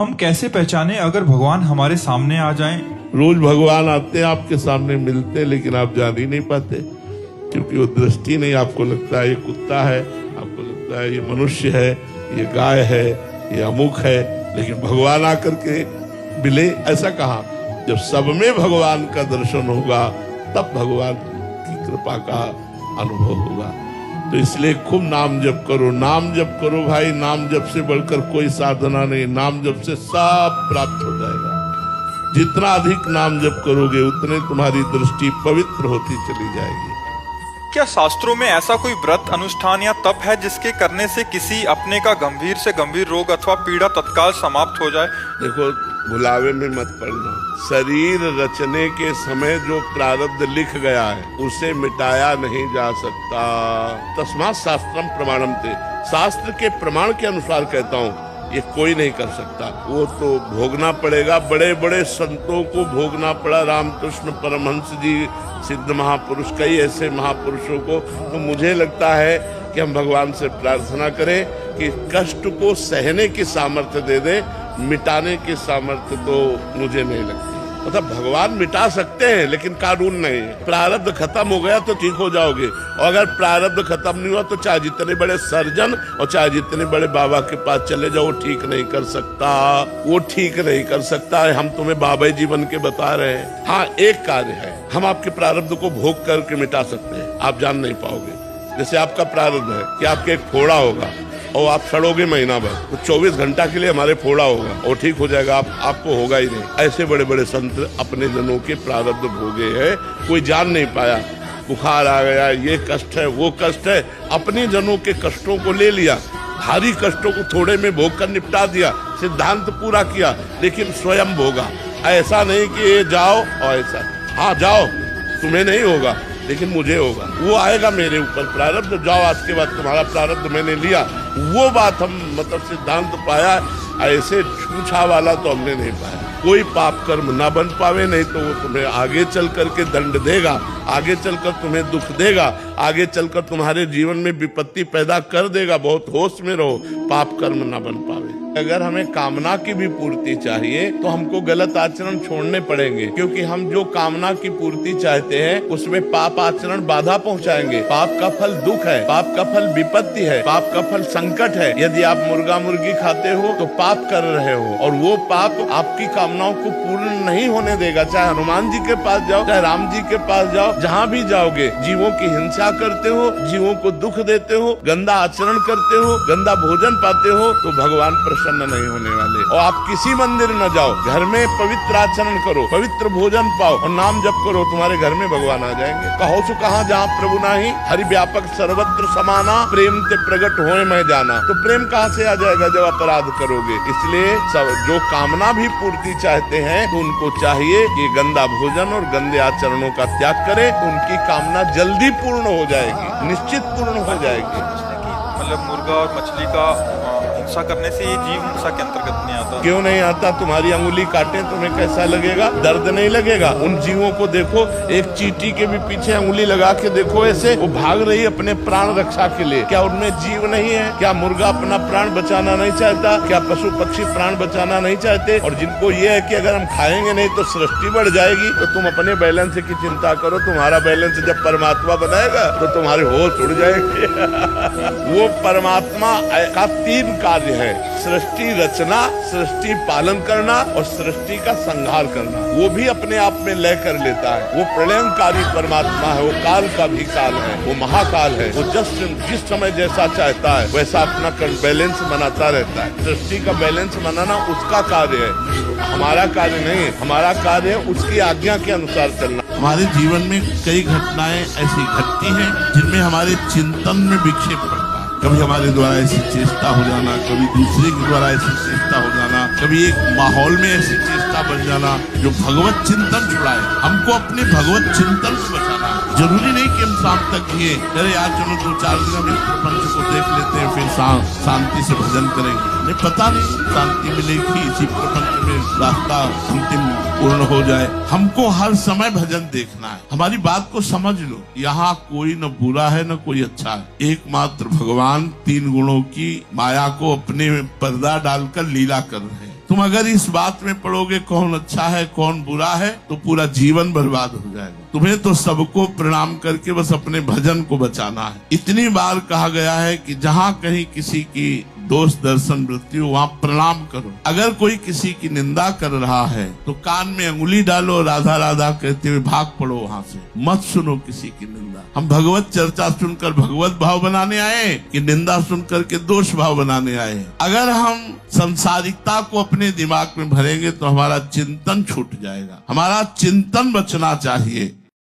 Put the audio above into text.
हम कैसे पहचाने अगर भगवान हमारे सामने आ जाएं? रोज भगवान आते हैं, आपके सामने मिलते हैं, लेकिन आप जान ही नहीं पाते क्योंकि वो दृष्टि नहीं। आपको लगता है ये कुत्ता है, आपको लगता है ये मनुष्य है, ये गाय है, ये अमुक है, लेकिन भगवान आकर के मिले। ऐसा कहा जब सब में भगवान का दर्शन होगा तब भगवान की कृपा का अनुभव होगा। तो इसलिए खूब नाम जप करो, नाम जप करो भाई। नाम जप से बढ़कर कोई साधना नहीं। नाम जप से सब प्राप्त हो जाएगा। जितना अधिक नाम जप करोगे उतने तुम्हारी दृष्टि पवित्र होती चली जाएगी। क्या शास्त्रों में ऐसा कोई व्रत, अनुष्ठान या तप है जिसके करने से किसी अपने का गंभीर से गंभीर रोग अथवा पीड़ा तत्काल समाप्त हो जाए? देखो, भुलावे में मत पड़ना। शरीर रचने के समय जो प्रारब्ध लिख गया है उसे मिटाया नहीं जा सकता। तस्मात् शास्त्रम प्रमाणम थे। शास्त्र के प्रमाण के अनुसार कहता हूँ, ये कोई नहीं कर सकता। वो तो भोगना पड़ेगा। बड़े बड़े संतों को भोगना पड़ा, रामकृष्ण परमहंस जी, सिद्ध महापुरुष, कई ऐसे महापुरुषों को। तो मुझे लगता है कि हम भगवान से प्रार्थना करें कि कष्ट को सहने की सामर्थ्य दे दे, मिटाने की सामर्थ्य तो मुझे नहीं लगती। मतलब भगवान मिटा सकते हैं लेकिन कानून नहीं है। प्रारब्ध खत्म हो गया तो ठीक हो जाओगे, और अगर प्रारब्ध खत्म नहीं हुआ तो चाहे जितने बड़े सर्जन और चाहे जितने बड़े बाबा के पास चले जाओ, वो ठीक नहीं कर सकता। वो ठीक नहीं कर सकता है। हम तुम्हें बाबा जी बन के बता रहे हैं। हाँ, एक कार्य है, हम आपके प्रारब्ध को भोग करके मिटा सकते हैं। आप जान नहीं पाओगे। जैसे आपका प्रारब्ध है कि आपके एक फोड़ा होगा और आप सड़ोगे महीना भर, तो 24 घंटा के लिए हमारे फोड़ा होगा और ठीक हो जाएगा। आपको होगा ही नहीं। ऐसे बड़े बड़े संत अपने जनों के प्रारब्ध भोगे हैं, कोई जान नहीं पाया। बुखार आ गया, ये कष्ट है, वो कष्ट है, अपने जनों के कष्टों को ले लिया, भारी कष्टों को थोड़े में भोग कर निपटा दिया, सिद्धांत पूरा किया, लेकिन स्वयं भोगा। ऐसा नहीं कि ये जाओ और ऐसा, हाँ जाओ, तुम्हें नहीं होगा लेकिन मुझे होगा। वो आएगा मेरे ऊपर प्रारब्ध, जाओ आज के बाद तुम्हारा प्रारब्ध मैंने लिया। वो बात हम मतलब सिद्धांत पाया। ऐसे छूछा वाला तो हमने नहीं पाया। कोई पाप कर्म ना बन पावे, नहीं तो वो तुम्हें आगे चल करके दंड देगा, आगे चलकर तुम्हें दुख देगा, आगे चलकर तुम्हारे जीवन में विपत्ति पैदा कर देगा। बहुत होश में रहो, पाप कर्म ना बन पावे। अगर हमें कामना की भी पूर्ति चाहिए तो हमको गलत आचरण छोड़ने पड़ेंगे, क्योंकि हम जो कामना की पूर्ति चाहते हैं उसमें पाप आचरण बाधा पहुंचाएंगे। पाप का फल दुख है, पाप का फल विपत्ति है, पाप का फल संकट है। यदि आप मुर्गा मुर्गी खाते हो तो पाप कर रहे हो, और वो पाप आपकी कामनाओं को पूर्ण नहीं होने देगा। चाहे हनुमान जी के पास जाओ, चाहे राम जी के पास जाओ, जहाँ भी जाओगे जीवों की हिंसा करते हो, जीवों को दुख देते हो, गंदा आचरण करते हो, गंदा भोजन पाते हो, तो भगवान प्रसन्न नहीं होने वाले। और आप किसी मंदिर न जाओ, घर में पवित्र आचरण करो, पवित्र भोजन पाओ और नाम जप करो, तुम्हारे घर में भगवान आ जाएंगे। कहो सो कहाँ जहाँ प्रभु नाही, हरि व्यापक सर्वत्र समाना, प्रेम ते प्रगट होए मैं जाना। तो प्रेम कहाँ से आ जाएगा जब अपराध करोगे? इसलिए सब जो कामना भी पूर्ति चाहते हैं तो उनको चाहिए कि गंदा भोजन और गंदे आचरणों का त्याग करें, तो उनकी कामना जल्दी पूर्ण हो जाएगी, निश्चित पूर्ण हो जाएगी। मतलब मुर्गा और मछली का हिंसा करने से ये जीव हिंसा के अंतर्गत नहीं आता? क्यों नहीं आता? तुम्हारी अंगुली काटे तुम्हें कैसा लगेगा? दर्द नहीं लगेगा? उन जीवों को देखो, एक चींटी के भी पीछे अंगुली लगा के देखो, ऐसे वो भाग रही है अपने प्राण रक्षा के लिए। क्या उनमें जीव नहीं है? क्या मुर्गा अपना प्राण बचाना नहीं चाहता? क्या पशु पक्षी प्राण बचाना नहीं चाहते? और जिनको ये है कि अगर हम खाएंगे नहीं तो सृष्टि बढ़ जाएगी, तो तुम अपने बैलेंस की चिंता करो। तुम्हारा बैलेंस जब परमात्मा बनाएगा तो तुम्हारे होश उड़ जाएंगे। वो परमात्मा का 3 कार्य है: सृष्टि रचना, सृष्टि पालन करना और सृष्टि का संहार करना। वो भी अपने आप में लय कर लेता है। वो प्रलयंकारी परमात्मा है, वो काल का भी काल है, वो महाकाल है। वो जिस समय जैसा चाहता है वैसा अपना बैलेंस बनाता रहता है। सृष्टि का बैलेंस बनाना उसका कार्य है, हमारा कार्य नहीं है। हमारा कार्य है उसकी आज्ञा के अनुसार चलना। हमारे जीवन में कई घटनाएं ऐसी घटती हैं जिनमें हमारे चिंतन में विक्षेप पड़ता है। कभी हमारे द्वारा ऐसी चेष्टा हो जाना, कभी दूसरे के द्वारा ऐसी चेष्टा हो जाना, कभी एक माहौल में ऐसी चेष्टा बन जाना जो भगवत चिंतन छुड़ाए। हमको अपने भगवत चिंतन से बचाना। जरूरी नहीं कि हम शाम तक ये अरे यार चलो 2-4 दिन हम इस प्रपंच को देख लेते हैं फिर शांति से भजन करेंगे। नहीं, पता नहीं शांति मिलेगी इसी प्रपंच में, रास्ता अंतिम पूर्ण हो जाए। हमको हर समय भजन देखना है। हमारी बात को समझ लो, यहाँ कोई न बुरा है न कोई अच्छा है। एकमात्र भगवान 3 गुणों की माया को अपने पर्दा डालकर लीला कर रहे हैं। तुम अगर इस बात में पड़ोगे कौन अच्छा है कौन बुरा है, तो पूरा जीवन बर्बाद हो जाएगा। तुम्हें तो सबको प्रणाम करके बस अपने भजन को बचाना है। इतनी बार कहा गया है कि जहाँ कहीं किसी की दोष दर्शन मृत्यु वहाँ प्रणाम करो। अगर कोई किसी की निंदा कर रहा है तो कान में अंगुली डालो, राधा राधा कहते हुए भाग पड़ो वहाँ से, मत सुनो किसी की निंदा। हम भगवत चर्चा सुनकर भगवत भाव बनाने आए कि निंदा सुनकर के दोष भाव बनाने आए? अगर हम संसारिकता को अपने दिमाग में भरेंगे तो हमारा चिंतन छूट जाएगा। हमारा चिंतन बचना चाहिए।